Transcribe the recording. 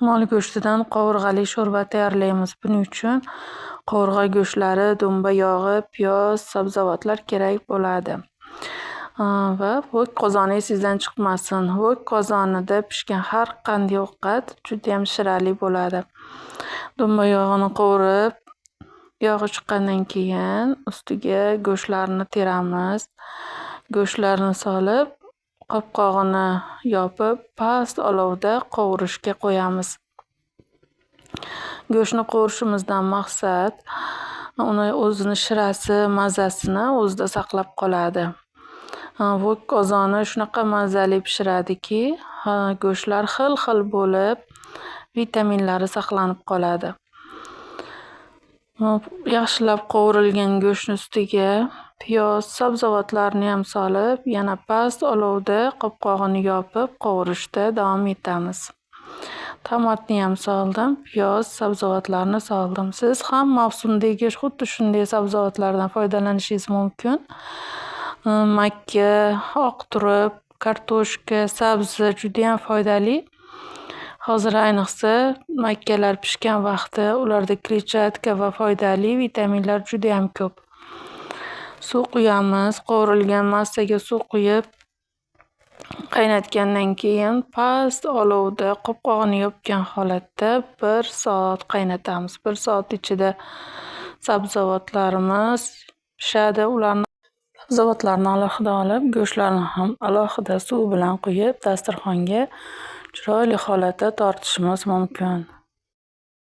Mol go'shtidan qovurg'ali sho'rva tayyorlaymiz. Buning uchun qovurg'a go'shtlari, dumba yog'i, piyoz, sabzavotlar kerak bo'ladi. Va vok qozoni esingizdan chiqmasin. Vok qozonida pishgan har qanday ovqat judayam shirali bo'ladi. Dumba yog'ini qovurib, yog'i chiqqandan keyin ustiga go'shtlarni teramiz. Go'shtlarni solib, qopqog'ini yopib, past olovda qovurishga qo'yamiz. Go'shtni qovurishimizdan maqsad uni o'zini shirasi, mazasini o'zida saqlab qoladi. Vok qozoni shunaqa mazali pishiradiki, go'shtlar xil-xil bo'lib, vitaminlari saqlanib qoladi. Yaxshilab qovurilgan go'shtni ustiga piyoz, sabzavotlarni ham solib, yana past olovda qopqog'ini yopib qovurishda davom etamiz. Tomatni ham soldim, piyoz, sabzavotlarni soldim. Siz ham mavsumdagi xuddi shunday sabzavotlardan foydalanishingiz mumkin. Makka, oq turib, kartoshka, sabzi judayam foydali. Hozir ayniqsa makkalar pishgan vaqti ularda kletchatka va foydali vitaminlar judayam ko'p. Suv quyamiz, qovurilgan massaga suv quyib, qaynatgandan keyin past olovda qopqog'ini yopgan holatda 1 soat qaynatamiz. 1 soat ichida sabzavotlarimiz pishadi. Sabzavotlarni alohida olib, go'shtlarni ham alohida suv bilan quyib, dasturxonga chiroyli holatda tortishimiz mumkin.